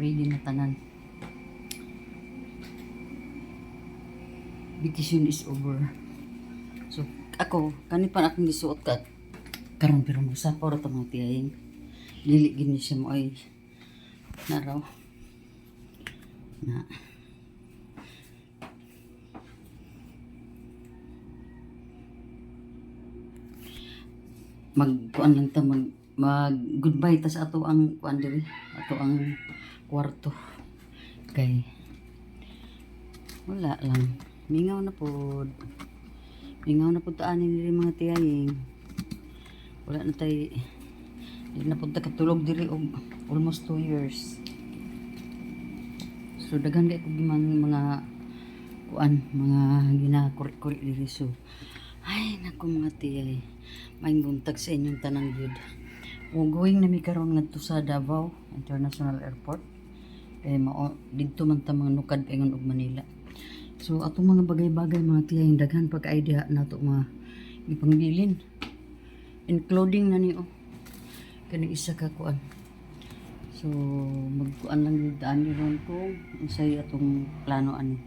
Ready na tanan. Vacation is over. So, ako, kanipan akong gisuot ka. Karon pero masapaw ra ta mga tiyaying. Dili gini siya mo ay naraw. Na. Magkuan lang ta mag goodbye ta sa ato ang kuan diri, ato ang kwarto. Kay wala lang. Mingaw na pod. Mingaw na pod ta ani diri mga tiyaying. Wala na tay di na pod ta katulog diri og almost 2 years. So daghan kay ko mga kuan, mga ginakurik-kurik diri so. Ay naku mga tiyay. Maing buntag sa inyong tanan gyud. Going na mi karon ngadto sa Davao International Airport. Kay mao didto man ta mga nukad ingon og Manila. So atong mga bagay-bagay mga tiyay daghan pag idea nato mga ipangbilin. Including na ni kani isa ka kuan. So magkuan lang gyud ani ron ko unsay atong plano ani.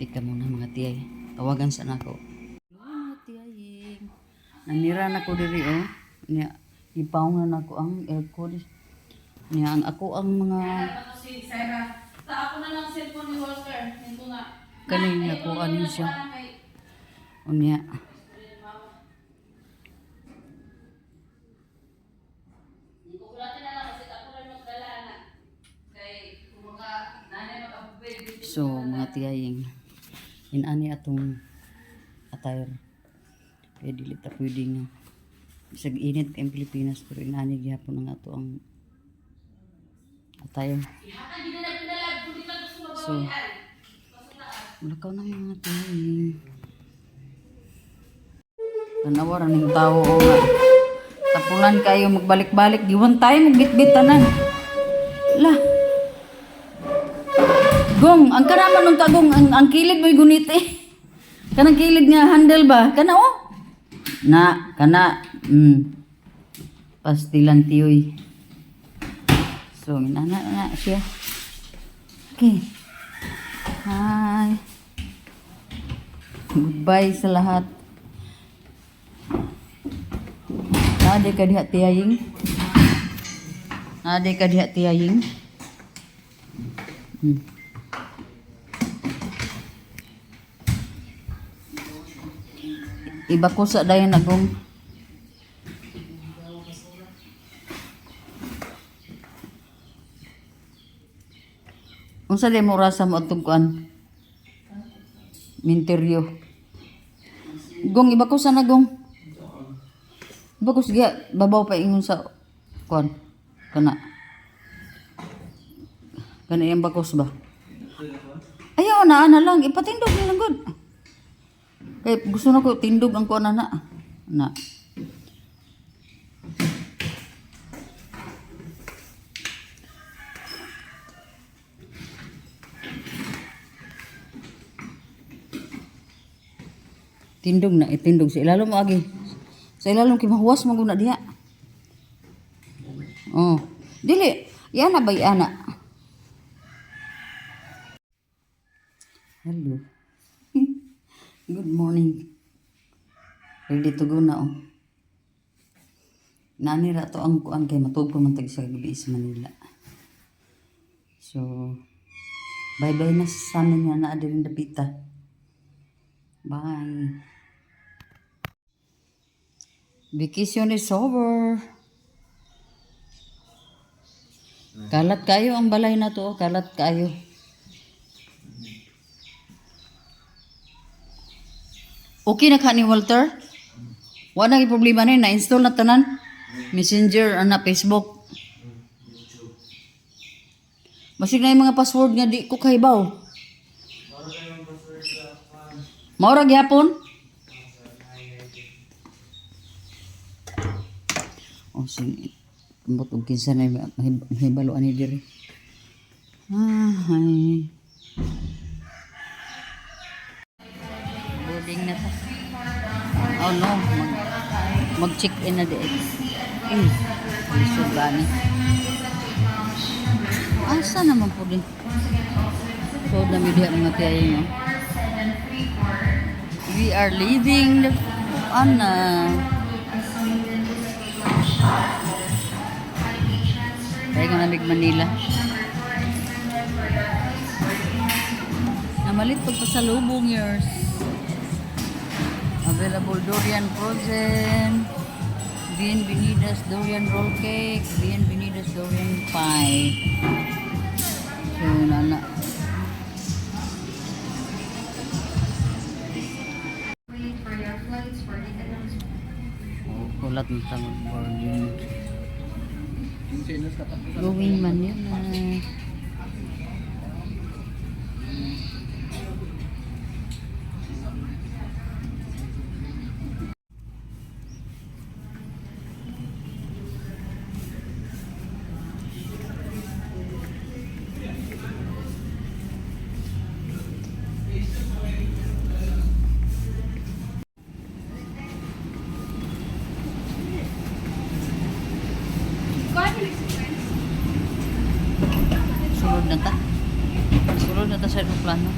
Tika muna mga tiyay. Tawagan sa nako. Mga tiyay. Nanira na ko diri Nya ipawngan nako ang aircon. Nya ang ako ang mga Si Sarah, sa ako na lang cellphone ni Walter. Nito nga. kanina ko ano siya. Unya. So mga tiyaying inani atong attire. Kaya dili ta pwede nga bisag init kay Pilipinas pero inani gyapon ang ato ang attire. So mulakaw na mga tiyaying. Tanawaran ng tao o nga. Tapunan kayo magbalik-balik. Giwan tayo magbitbit tanan. Lah. Gong, ang karaman ng tagong, ang kilid mo'y guniti. Kanang kilid nga handle ba? Kana Na, kana. Pastilan tiyoy. So, minana na siya. Okay. Hi. Goodbye sa lahat. Nade ka diha tiyaying? Nade ka diha tiyaying? Iba ko sa dayon nagong unsa day mo rasa mo atong kuan? Minteryo. Gong iba ko sa nagong. Iba ko sige babaw pa ingon sa kuan. Kana yung bakos ba? Ayaw na lang ipatindog na lang gud. Kaya gusto na ko tindog ang kuan na. Tindog na, itindog sa ilalom mo agi. Sa ilalom kimahuwas mo guna diha. Oh, dili. Yan na ba yana? Hello. Good morning. Ready to go na Nanira to ang kuan kay matug ko man tag sa gabi sa Manila. So, bye-bye na sa amin nga na adin dapita. Bye. Vacation is over. Kalat kayo ang balay na to. Kalat kayo. Okay na ka ni Walter? Wala na problema na yun. Na-install na tanan. Messenger, Facebook. Masig na yung mga password nga di ko kahibaw. Maura gyapon? Sige. Ambot og kinsa na mahibaluan ni diri. Ay. Boarding na ta. Oh no, mag-check in na di. Lisod ba ni? Asa naman po din. So, dami diya mga tiyayin, no? We are leaving the Ana. Kaya nga namig Manila. Namalit pagpasalubong yours. Available durian frozen. Bienvenidas durian roll cake. Bienvenidas durian pie. So, nana. Oh, kulat mo sa mag-boarding. Going Manila. Sulod na ta. Sulod na ta sa aeroplano.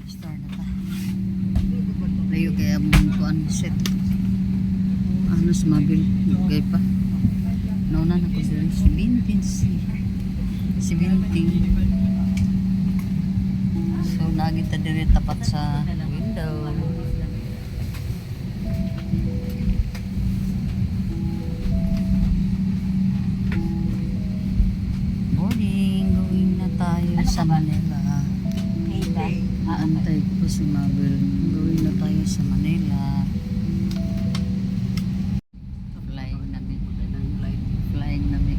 Star na ta. Layo kaya mong kuan set. Ano sa mabil. Gay pa. Nauna na ko sa 17. So, nagita diri tapat sa window. Morning, going na tayo sa Manila. Aantay ko po si Mabel. Going na tayo sa Manila. Flying namin. Flying namin.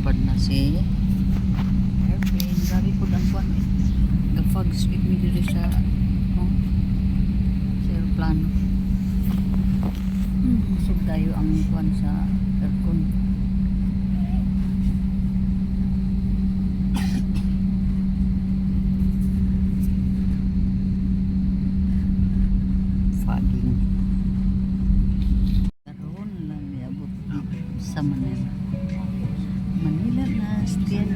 Upad na si airplane. Grabe po ang kuwan eh. Gafag speed me dito sa sa aeroplano. Busog tayo ang kuwan sa aircon. Fogging. Karoon lang niabot sa Manila. Manila na still.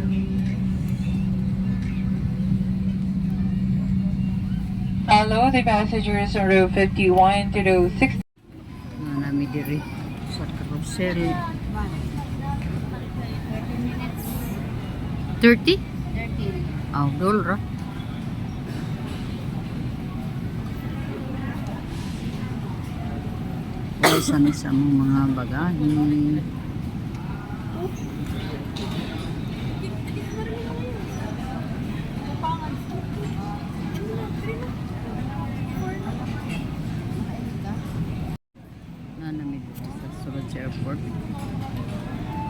Follow the passengers on row 51 to row 6. Nami diri sa carousel. 30? 30. Oh, dollar. Sana sa mga bagahe. Nanamid sa sulod sa airport.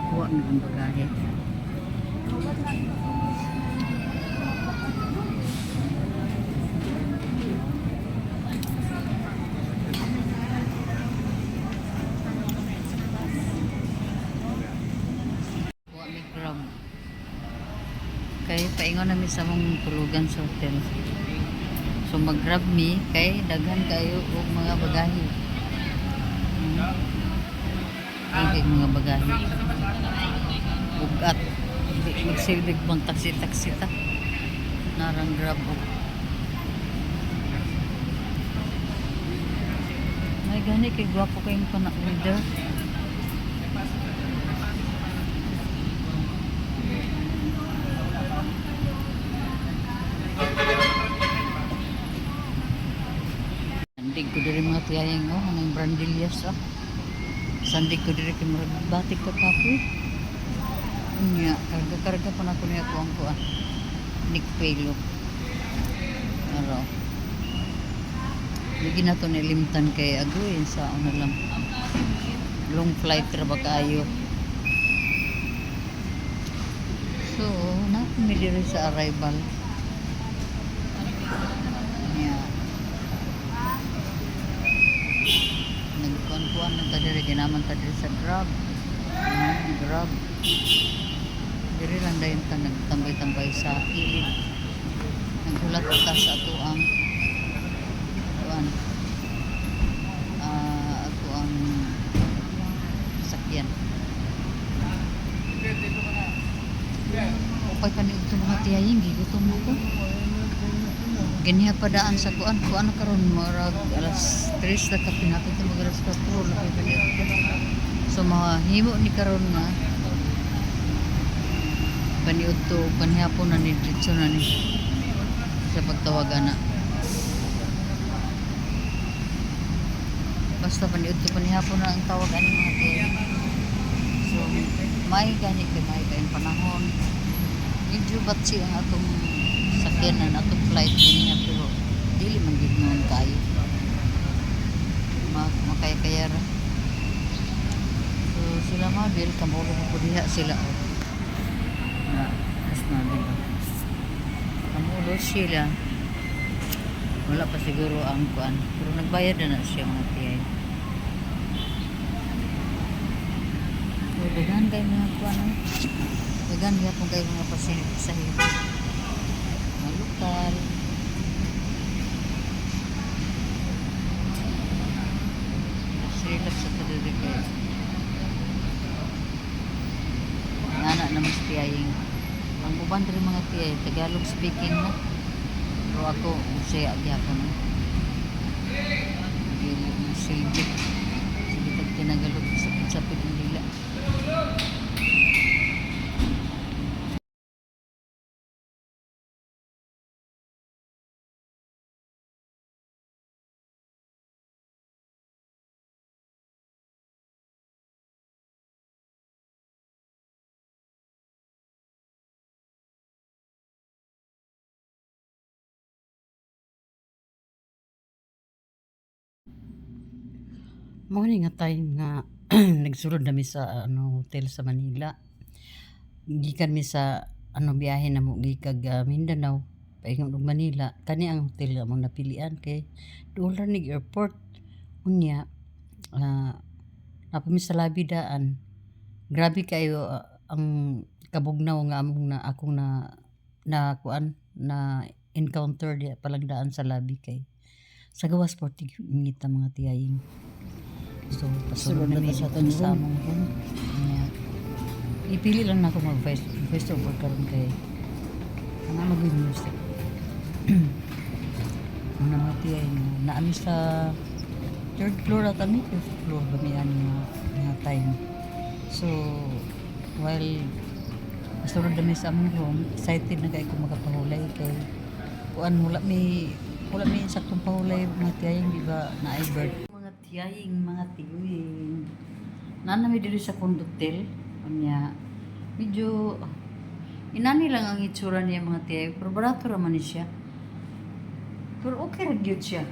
Kuha na ang bagahe. Kay paingon namin sa mong tulugan sa hotel. So mag-grab me kay daghan kayo og mga bagahe. Ay mga bagahe. Bugat. Magsilbig bang taksi-taksi ta. Narang grab og. Ay gani kay gwapo kayong panak leader. Sandig ko diri mga tiyayang anong brandillas sandig ko diri kay murag batik ka kapoy unya karga-karga pa na ko niya ko ang kuan Nick Pelo araw hindi na to nilimtan kay agoy sa ano lang long flight ra ba kaayo so napami diri sa arrival nagkuan-kuan na ta diri ginaman ta diri sa Grab Grab. Diri lang dayon ta nagtambay-tambay sa ilid. Naghulat ta sa ato ang kuan. Ato ang sakyan. Upay pa ni ito mga tiyaying gigutom mo ko. Ganiha pa daan sa kuan karon murag alas 3 na ka pinapit mo alas 4 na kay balik. So mahimo ni karon nga paniud to panihapon na ni diretso na ni sa pagtawag ana. Basta paniud to panihapon na ang tawag ani mga tiyan. So may gani kay panahon. Medyo batsi ang atong sakyanan atong flight din nga pero dili man gid noon kayo. Makaya-kaya ra. So sila mabil kamulo ko diha sila oh. Na as na diba. Kamulo sila. Wala pa siguro ang kuan pero nagbayad na siya mga tiyay. So dagan kay mga kuan oh. Dagan gyapon kay mga pasahero. Mga lokal. Relax sa kadiri kay anak na mas tiyaying ang uban diri mga tiyay Tagalog speaking na pero ako usaya gyapon no dili silbi sige tag tinagalog sa pidila. Morning nga time nga nagsulod nami sa hotel sa Manila. Gikan mi sa biyahe na mo gikag Mindanao paingon og Manila. Kani ang hotel nga among napilian kay duol ni airport. Unya napami sa labi daan. Grabe kayo ang kabugnaw nga among na akong na kuan na encounter di palang daan sa labi kay sa gawas 40 minute mga tiyaying. So, pasulod na sa itong sa among room. Ipili lang na ako mag-voice over karon kay ang mag-music. Ang namati ay naami sa third floor at kami, fifth floor kami nga time. So, while pasulod na sa among room, excited na kay ko makapahulay kay kuan wala may saktong pahulay mga tiyaying di ba na bird tiyaying mga tiguing nanami diri sa kondutel kanya medyo inani lang ang itsura niya mga tiyay pero barato raman ni siya pero okay ra gyud siya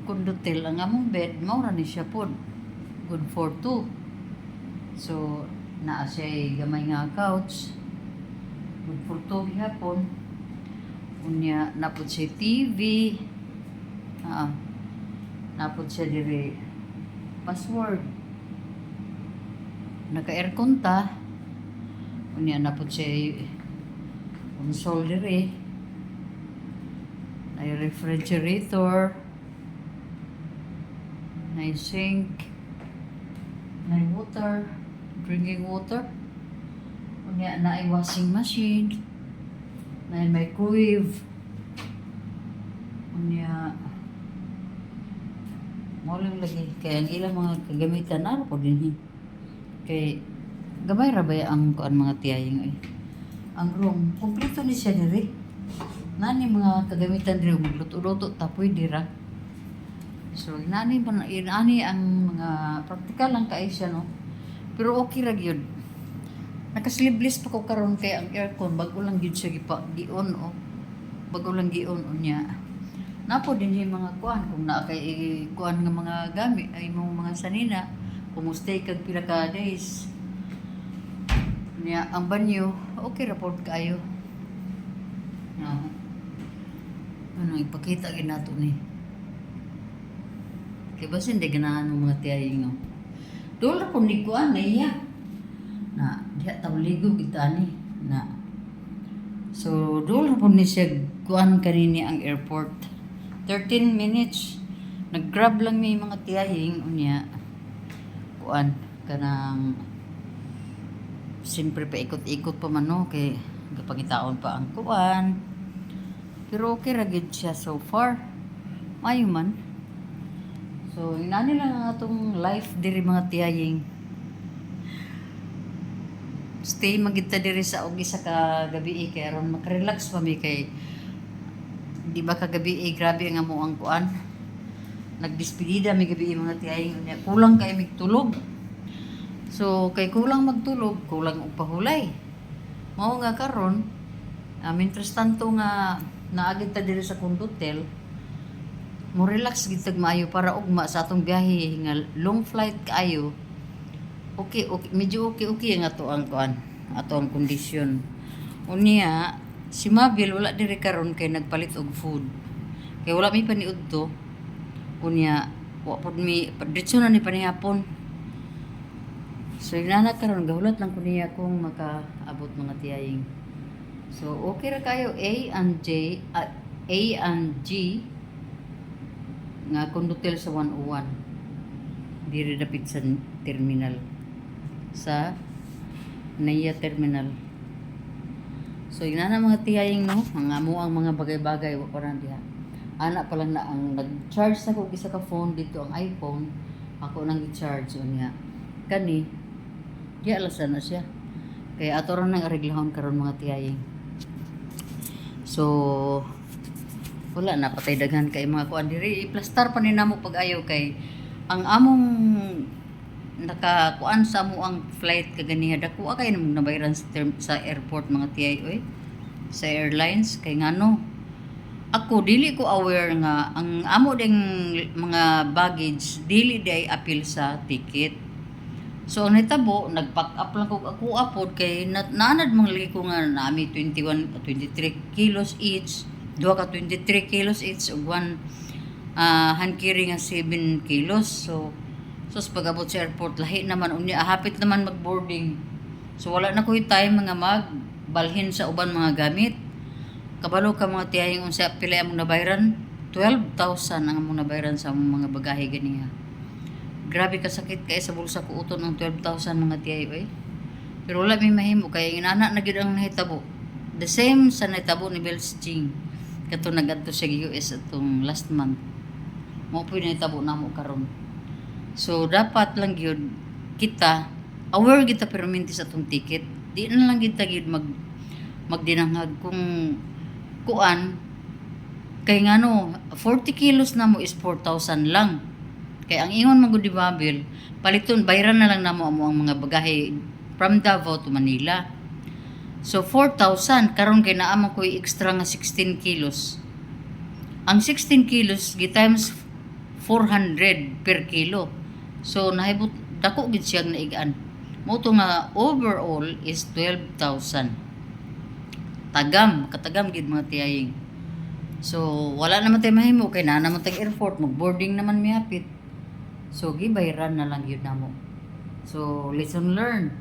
kondutel ang among bed mao ra ni siya pod good for two so naa siya gamay nga couch good for two gihapon unya napod siya TV napod siya diri password naka-aircon ta unya napod siya console diri ay refrigerator na sink na water drinking water unya na washing machine na microwave unya mo lang lagi kay ang ilang mga kagamitan na po din kay gamay ra ba ang kuan mga tiyaying ang room kompleto ni siya diri nani mga kagamitan diri magluto-luto ta pwede ra so nani ang mga practical lang kay siya no pero okay ra gyud nakaslibless pa ko karon kay ang aircon bago lang gyud siya gi-on bago lang gi-on unya napo din yung mga kuan kung naa kay kuan nga mga gamit ay mga sanina kumustay kag pila ka days niya ang banyo okay ra pod kayo ano ipakita gid nato ni kay basin de ganahan ng mga tiyaying no dol ra pod ni kuan na iya diha tawligo kita ni na. So doon po ni siya kuan kanini ang airport. 13 minutes. Nag-grab lang may mga tiyahing unya. Kuan kanang siyempre pa ikot-ikot pa man no kay gapangitaon pa ang kuan. Pero okay ra gid siya so far. Mayo man. So inani lang ang atong life diri mga tiyahing. Stay magita diri sa og isa ka gabi kay aron makarelax pa mi kay di ba kagabi grabe nga mo ang kuan. Nagdespedida mi gabi mga tiyahing unya kulang kay mig tulog. So kay kulang magtulog, kulang og pahulay. Mao nga karon, mientras tanto nga naagid ta diri sa kondotel, mo relax gid tag maayo para ugma sa atong biyahe nga long flight kaayo. Okay, medyo okay nga to ang kuan, ato ang kondisyon. Unya, si Mabil wala diri karon kay nagpalit og food. Kay wala mi paniud to. Unya, wa pod mi diretso na ni panihapon. So, inana karon gahulat lang ko niya kung makaabot mga tiyahing. So, okay ra kayo A and G nga kondutel sa 101. Diri dapit sa terminal. Sa Naya Terminal. So, inana mga tiyahing no, mga amo ang mga bagay-bagay wa parang diha. Ana pa lang na ang nag-charge sa ko isa ka phone dito ang iPhone. Ako nang i-charge unya. Kani di alasan na siya. Kaya ato ron nang areglahon karon mga tiyahing. So wala na patay daghan kay mga kuan diri i-plaster pa ni namo pag ayaw kay ang among nakakuan sa amo ang flight kaganiha dako kay nang nabayaran sa airport mga tiyay oy sa airlines kay ngano ako dili ko aware nga ang amo ding mga baggage dili day appeal sa ticket. So ang nitabo nag-pack up lang ko ako apod kay naanad mga lagi ko nga nami 23 kilos each, duha ka 23 kilos each ug one hand carry nga 7 kilos. So pag-abot sa airport lahi naman unya hapit naman mag-boarding. So wala na ko time mga magbalhin sa uban mga gamit. Kabalo ka mga tiyahing unsa pila among nabayaran? 12,000 ang among nabayaran sa among mga bagahe ganiha. Grabe ka sakit kay sa bulsa ko uton ng 12,000 mga tiyay oy. Pero wala mi mahimo kay inana na gyud ang nahitabo. The same sa nahitabo ni Belching. Kato nagadto sa US atong last month. Mao po nahitabo namo karon. So dapat lang gyud kita aware kita perminti sa atong ticket. Di na lang kita gyud magdinanghag kung kuan kay ngano 40 kilos na mo is 4,000 lang. Kay ang ingon man gud di Babil, paliton bayran na lang namo amo ang mga bagahe from Davao to Manila. So 4,000 karon kay naa man koy extra nga 16 kilos. Ang 16 kilos gi times 400 per kilo. So nahibot dako gid siya naigaan. Mo to nga overall is 12,000. Katagam gid mga tiyahing. So wala naman tay mahimo kay naa naman tag airport, mag-boarding naman mi hapit. So gibayran na lang yun namo. So lesson learned.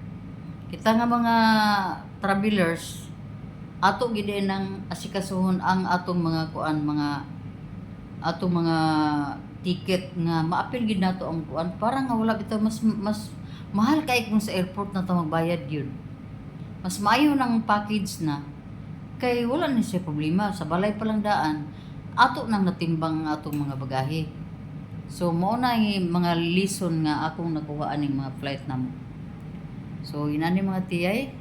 Kita nga mga travelers ato gid nang asikasuhon ang atong mga kuan atong mga ticket nga maapil gid nato ang kuan para nga wala bitaw mas mahal kay kung sa airport na to magbayad yun. Mas maayo ng package na kay wala ni siya problema sa balay pa lang daan ato nang natimbang atong mga bagahe. So mao na mga lesson nga akong nakuha aning mga flight namo. So inani mga tiyay,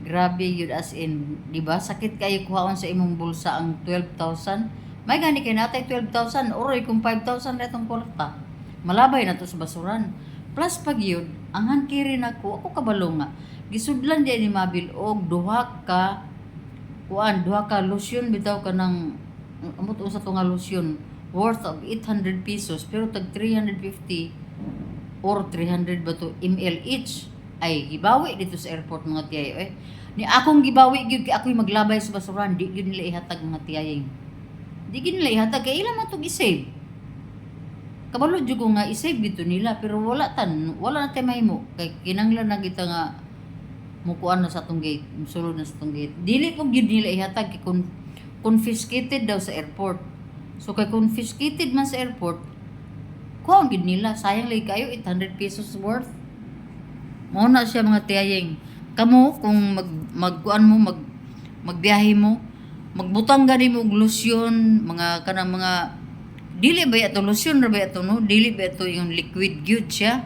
grabe yun as in, di ba? Sakit kayo kuhaon sa imong bulsa ang 12,000. May gani kay natay 12,000 oroy kung 5,000 retong kolekta. Malabay na to sa basuran. Plus pag yun, ang hankiri nako ako kabalo nga. Gisudlan di ni Mabil og duha ka lotion bitaw ka ng amot usa to nga lotion worth of 800 pesos pero tag 350 or 300 ba to ml each ay gibawi dito sa airport mga tiyay ni akong gibawi gyud kay ako'y maglabay sa basuran di gyud nila ihatag mga tiyay di gyud nila ihatag kay ila man to gi-save kabalo jud ko nga i-save dito nila pero wala na tay mahimo kay kinanglan na kita nga mukuan na sa atong gate, musulod na sa atong gate. Dili po gyud nila ihatag kay confiscated daw sa airport. So kay confiscated man sa airport, kuha gyud nila, sayang lagi kayo 800 pesos worth. Mao na siya mga tiyayeng. Kamo kung magkuan mo magbiyahe mo, magbutang gani mo og lotion, mga kanang mga dili ba ito lotion ra ba ito no? Dili ba ito yung liquid gyud siya?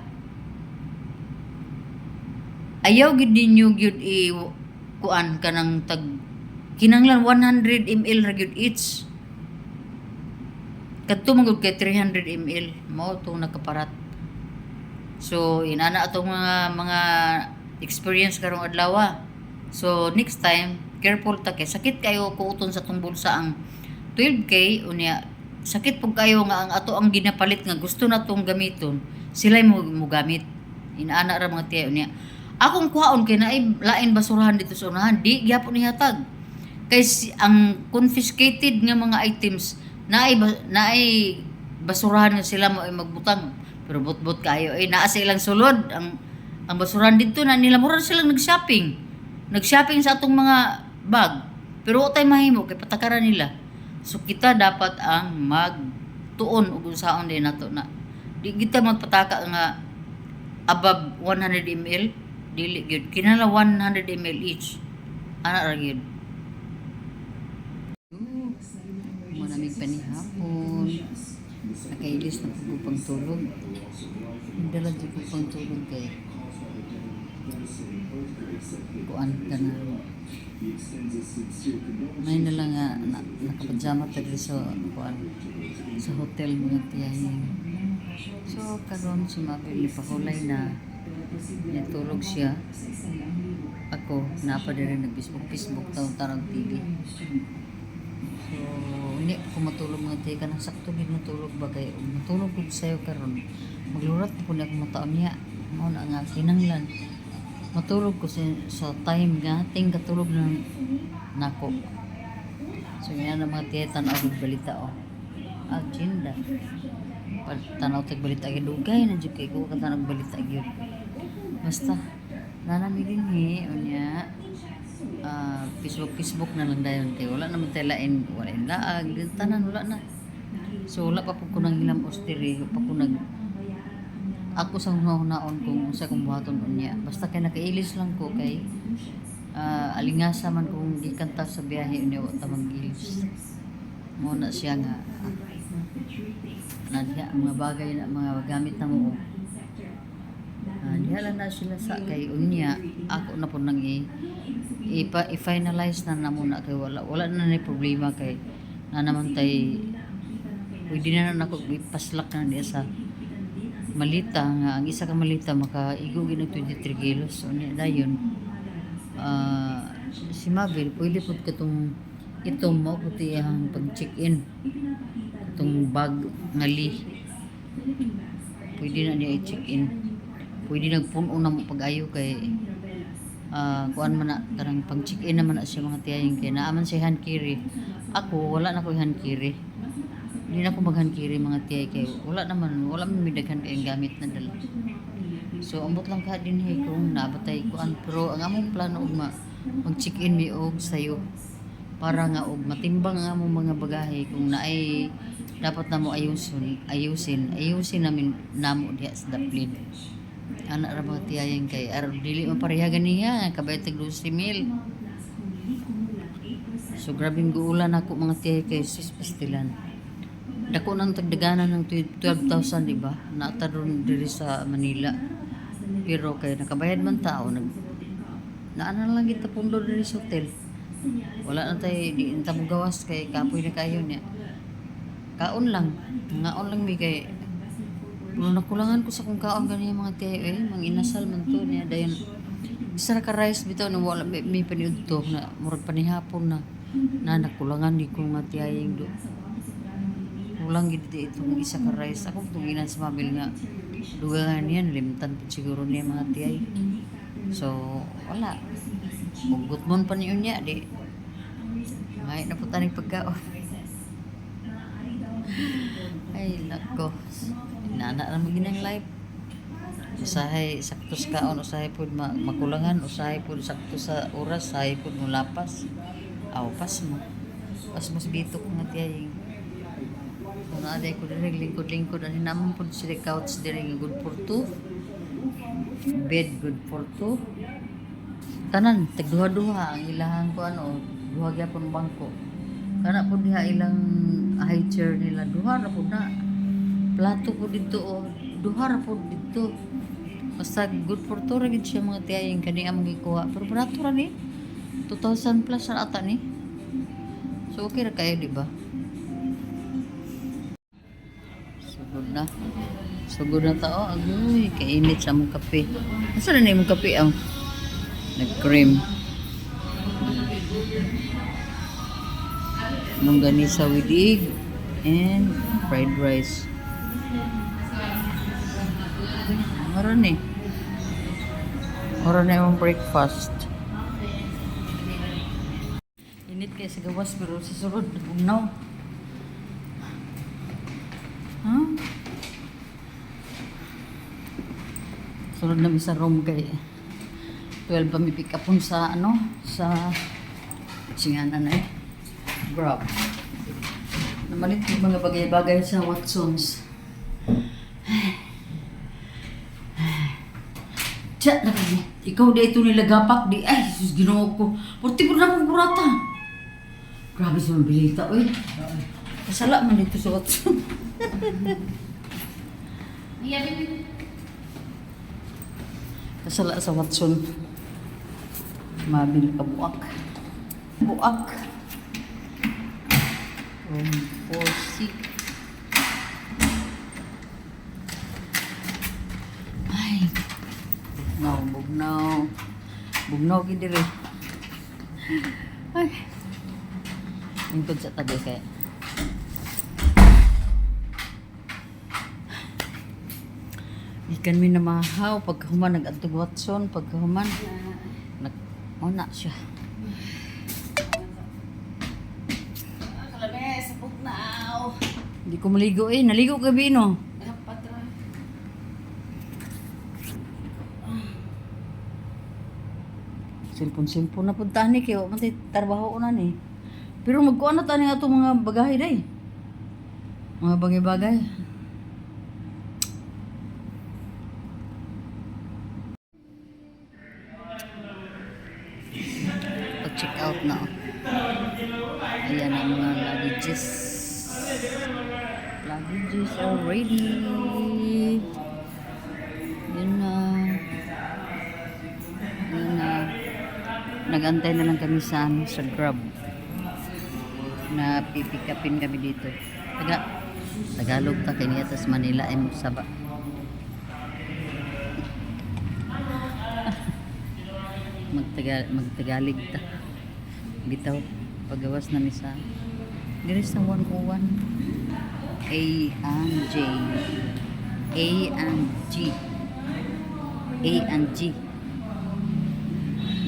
Ayaw gid ninyo gyud i kuan kanang tag kinanglan 100 ml ra gyud each. Kadto man gyud kay 300 ml mao to nakaparat. So inana atong mga experience karong adlaw. So next time careful ta kay sakit kayo kuuton sa tong bulsa ang 12K unya sakit pug kayo nga ang ato ang ginapalit nga gusto na tong gamiton sila mo gamit. Inaana ra mga tiya unya akong kuhaon kay naay lain basurahan dito sa unahan di gyapon ni hatag kay ang confiscated nga mga items naay basurahan nga sila mo ay magbutang pero butbut kayo ay naa sa ilang sulod ang basurahan dito na nila mura silang nag-shopping sa atong mga bag pero wa tay mahimo kay patakaran nila so kita dapat ang magtuon ug unsaon din nato na di kita magpataka nga above 100 ml dili gyud kinala 100 ml each ana ra gyud manamig panihapon nakailis na po pang tulog dala di po pang tulog kay kuan ka na may na lang nga nakapajama tayo sa kuan sa hotel mga tiyahin so karon sumabi ni Pakulay na natulog siya ako napa din nag-Facebook taon tarang TV so hindi ako matulog mga tiyahin kanang sakto din matulog ba kayo matulog ko sa'yo karon maglurat po na akong mataon niya mo na nga kinanglan matulog ko sa time nga ting katulog ng nako so yan na mga tiyahin tanaw balita agenda tanaw tag balita gyud dugay na jud kay ko katanaw balita gyud basta nanami din unya Facebook na lang dayon kay wala naman tayo lain laag tanan wala na so wala pa po ko nang hilam osteri pa ko ako sa hunaon kung unsa kong buhaton unya basta kay nakailis lang ko kay alingasa man kung gikan ta sa biyahe unya wa ta magilis mo na siya nga nadya mga bagay na mga gamit na mo diha lang na sila sa kay unya ako na po nang i-finalize na muna kay wala na ni problema kay na naman tay pwede na nako ipaslak na diya sa malita nga ang isa ka malita makaigo gid 23 kilos unya dayon si Mabel pwede pud katong itong mo puti ang pag-check-in itong bag ngali pwede na niya i-check-in pwede nagpuno na mo pag-ayo kay kuan man na karang pag-check-in naman na siya mga tiyahin kay naaman si hand carry ako wala na ko hand carry hindi na ko mag-hand carry mga tiyay kay wala man may daghan kay gamit na dala so ambot lang ka din kung nabatay kuan pero ang among plano og mag-check-in mi og sayo para nga og matimbang ang among mga bagahe kung naay dapat na mo ayusin namin namo diha sa daplin anak ra mga tiyayan kay aron dili man parehagan niya kabayad tag 12,000 so grabing guulan ako mga tiyay kay sus pastilan dako nang tagdaganan ng 12,000 di ba naata ron diri sa Manila pero kay nakabayad man tao naana lang kita pundo diri sa hotel wala na tay di ta mo gawas kay kapoy na kayo niya kaon lang mi kay nakulangan ko sa kung kaon ganiya mga tiyayo mga inasal man to niya dayon isa ka rice bitaw na wala may paniudto na murag panihapon na nakulangan di ko mga tiyayeng do kulang gid itong isa ka rice ako tunginan sa Mabel nga dugangan yan limtan po siguro niya mga tiyay so wala ugot mon pa niyo niya di ngay na po tanig pagkaon ay nako nana na maginang live Usahay sakto sa kaon, usahay po makulangan, usahay po sakto sa oras, usahay po mulapas. Aw, pas mo. Pas mo si Bito ko nga tiyaying. Kung naaday ko diri, lingkod-lingkod, ano naman po sila couch diri nga good for two. Bed good for two. Tanan, tagduha-duha ang ilahang ko ano, duha gyapon bangko. Kana po diha ilang high chair nila, duha ra po na. Plato po dito o, duha ra po dito. Basta good for two ra gid siya mga tiyaying kani among gikuha. Pero barato ra ni. 2,000 plus na ata ni. So okay ra kayo, di ba? Sugod na. Sugod na tao. Agoy, kainit sa mong kape. Asa na imong kape ang nag-cream. Longganisa with egg and fried rice. Meron eh. Meron na yung breakfast. Init kayo sa gawas pero sa sulod, bugnaw. Ha? Sulod namin sa room kay 12 pa may pick upon sa ano, sa singanan na eh. Grab. Namalit yung mga bagay-bagay sa Watsons. Tiyan na kami. Ikaw di ito nilagapak di. Ay, sus, ginoo ko. Purti po na akong kurata. Grabe sa mabilita, oy. Kasala man dito sa Watson. Kasala sa Watson. Mabil ka buak. Buak. From 4C. Ay. Bugnaw. Bugnaw gid diri. Ay. Lingkod sa tabi kaya. Ikan mi na mahaw pagkahuman nag-adtog Watson pagkahuman. Nag-una siya. Kalabes, sa bugnaw. Hindi ko maligo eh. Naligo gabi no. Silpon-silpon na puntahan ni kayo. Matay trabaho na ni. Pero magkuha na tayo nga itong mga bagay day. Mga bagay-bagay. Pag-check out na. Ayan ang mga luggages. Luggages are ready. Yan na. Yan na. Nag-antay na lang kami sa Grab na pipikapin kami dito. Tagalog ta kay niyatas Manila ay Saba. Magtagalog ta. Bitaw pagawas na mi sa diri sa 101 A and J. A and G. A and G.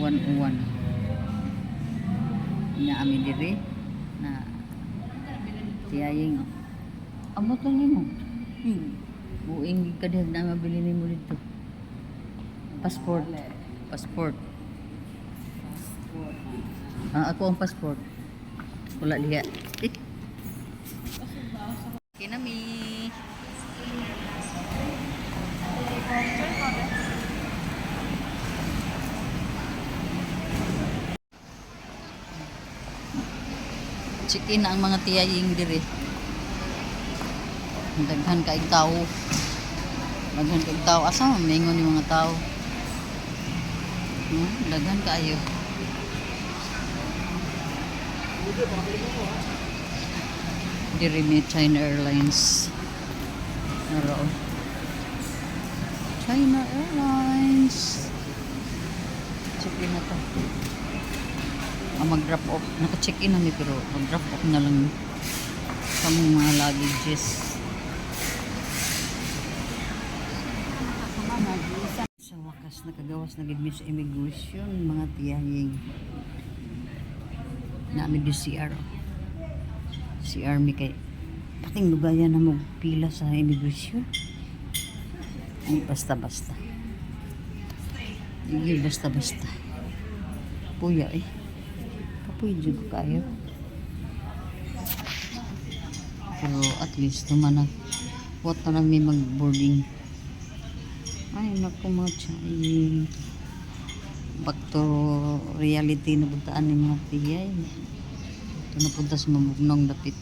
101 na ami diri na tiyaying abot lang nimo buing kadihag na mabili nimo dito passport ako ang passport wala liya kinami chicken ang mga tiyaying diri. Daghan kaig tao. Daghan kaig tao. Asa man maingon yung mga tao? Daghan kaayo. Diri may China Airlines. Naroon. China Airlines. Chicken na to. Mag-drop off. Naka-check-in na ni pero mag-drop off na lang sa mga luggages. Sa wakas nakagawas na gid mi sa immigration mga tiyahing. Namin di CR. CR mi kay pating lugayan na mo pila sa immigration. Hindi basta-basta. Hindi basta-basta. Puya eh. Kapuy juga kayo. Pero at least naman na what na lang may mag-boarding. Ay, naku mga chay. Back to reality na puntaan ni mga tiyay. Ito na punta sa mabugnong dapit.